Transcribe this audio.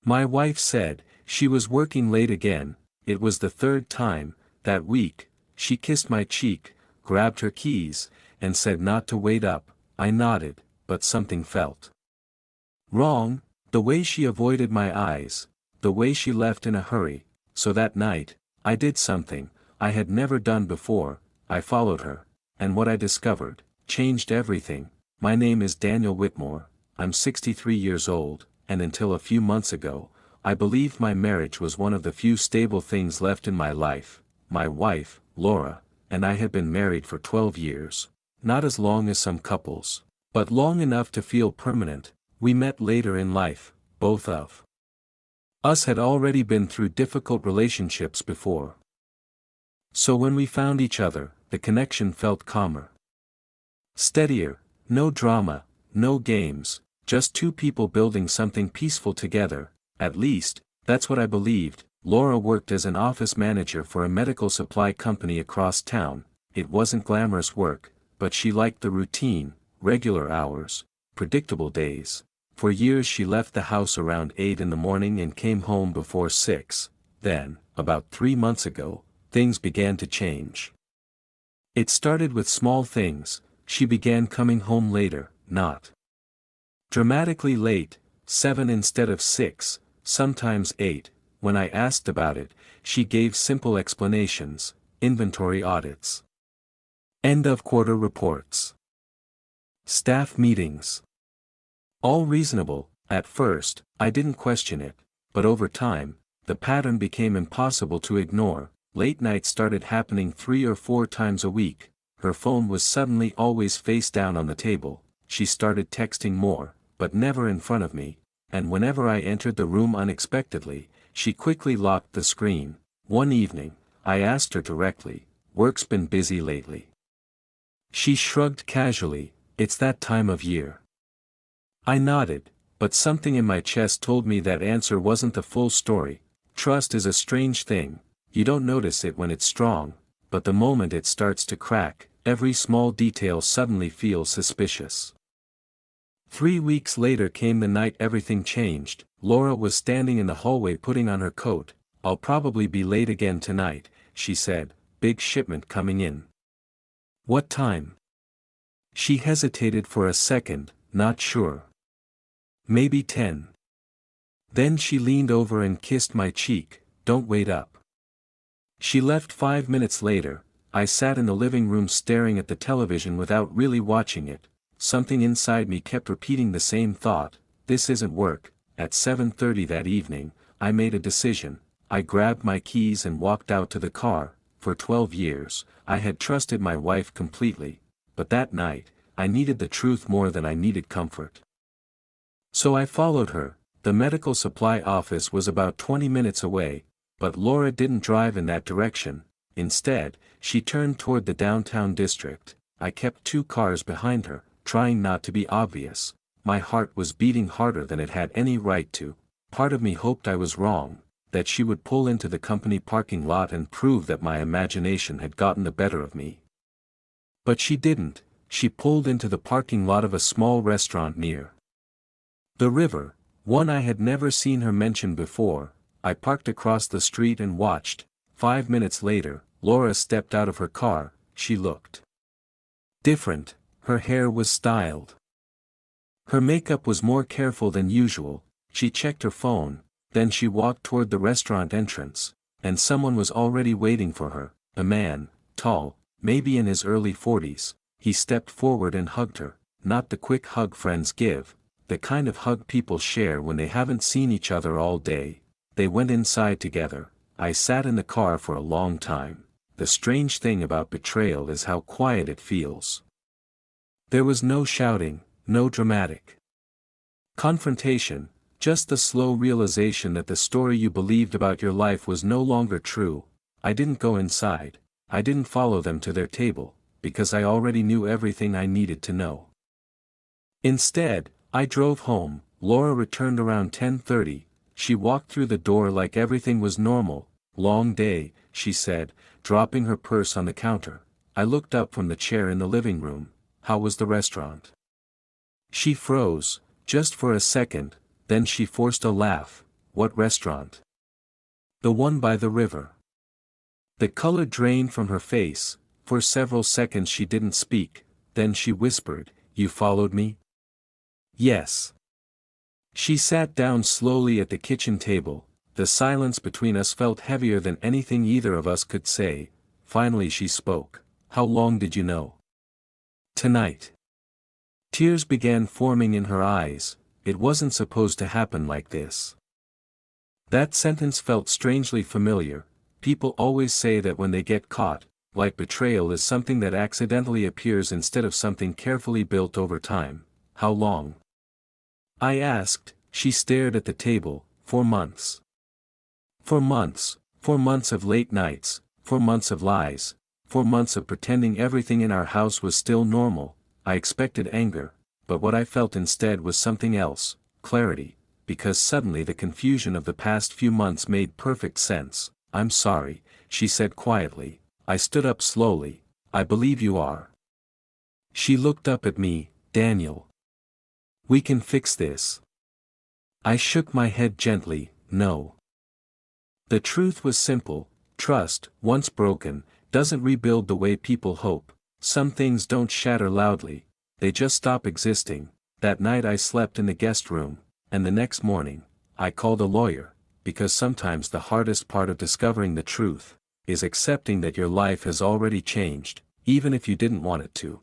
My wife said, she was working late again. It was the third time, that week. She kissed my cheek, grabbed her keys, and said not to wait up. I nodded, but something felt wrong, the way she avoided my eyes, the way she left in a hurry. So that night, I did something I had never done before. I followed her, and what I discovered changed everything. My name is Daniel Whitmore, I'm 63 years old, and until a few months ago, I believed my marriage was one of the few stable things left in my life. My wife, Laura, and I had been married for 12 years, not as long as some couples, but long enough to feel permanent. We met later in life, both of us had already been through difficult relationships before. So when we found each other, the connection felt calmer, steadier, no drama, no games, just two people building something peaceful together. At least, that's what I believed. Laura worked as an office manager for a medical supply company across town. It wasn't glamorous work, but she liked the routine, regular hours, predictable days. For years she left the house around 8 in the morning and came home before 6. Then, about 3 months ago, things began to change. It started with small things. She began coming home later, not dramatically late, 7 instead of 6, sometimes 8. When I asked about it, she gave simple explanations: inventory audits, end of quarter reports, staff meetings. All reasonable. At first, I didn't question it, but over time, the pattern became impossible to ignore. Late nights started happening 3 or 4 times a week. Her phone was suddenly always face down on the table. She started texting more, but never in front of me, and whenever I entered the room unexpectedly, she quickly locked the screen. One evening, I asked her directly, "Work's been busy lately?" She shrugged casually, "It's that time of year." I nodded, but something in my chest told me that answer wasn't the full story. Trust is a strange thing. You don't notice it when it's strong, but the moment it starts to crack, every small detail suddenly feels suspicious. 3 weeks later came the night everything changed. Laura was standing in the hallway putting on her coat. "I'll probably be late again tonight," she said, "big shipment coming in." "What time?" She hesitated for a second, not sure. "Maybe 10. Then she leaned over and kissed my cheek. "Don't wait up." She left 5 minutes later. I sat in the living room staring at the television without really watching it. Something inside me kept repeating the same thought: this isn't work. At 7:30 that evening, I made a decision. I grabbed my keys and walked out to the car. For 12 years, I had trusted my wife completely, but that night, I needed the truth more than I needed comfort. So I followed her. The medical supply office was about 20 minutes away, but Laura didn't drive in that direction. Instead, she turned toward the downtown district. I kept 2 cars behind her, trying not to be obvious. My heart was beating harder than it had any right to. Part of me hoped I was wrong, that she would pull into the company parking lot and prove that my imagination had gotten the better of me. But she didn't. She pulled into the parking lot of a small restaurant near the river, one I had never seen her mention before. I parked across the street and watched. 5 minutes later, Laura stepped out of her car. She looked different. Her hair was styled. Her makeup was more careful than usual. She checked her phone, then she walked toward the restaurant entrance, and someone was already waiting for her. A man, tall, maybe in his early 40s. He stepped forward and hugged her, not the quick hug friends give, the kind of hug people share when they haven't seen each other all day. They went inside together. I sat in the car for a long time. The strange thing about betrayal is how quiet it feels. There was no shouting, no dramatic confrontation, just the slow realization that the story you believed about your life was no longer true. I didn't go inside. I didn't follow them to their table, because I already knew everything I needed to know. Instead, I drove home. Laura returned around 10:30. She walked through the door like everything was normal. "Long day," she said, dropping her purse on the counter. I looked up from the chair in the living room. "How was the restaurant?" She froze, just for a second, then she forced a laugh. What restaurant? The one by the river. The color drained from her face. For several seconds she didn't speak, then she whispered, "You followed me?" "Yes." She sat down slowly at the kitchen table. The silence between us felt heavier than anything either of us could say. Finally she spoke. "How long did you know?" "Tonight." Tears began forming in her eyes. It wasn't supposed to happen like this. That sentence felt strangely familiar. People always say that when they get caught, like betrayal is something that accidentally appears instead of something carefully built over time. "How long?" I asked. She stared at the table. "4 months." "4 months, 4 months of late nights, 4 months of lies, 4 months of pretending everything in our house was still normal." I expected anger, but what I felt instead was something else, clarity, because suddenly the confusion of the past few months made perfect sense. "I'm sorry," she said quietly. I stood up slowly. "I believe you are." She looked up at me. "Daniel. We can fix this." I shook my head gently. "No." The truth was simple. Trust, once broken, doesn't rebuild the way people hope. Some things don't shatter loudly, they just stop existing. That night I slept in the guest room, and the next morning, I called a lawyer, because sometimes the hardest part of discovering the truth is accepting that your life has already changed, even if you didn't want it to.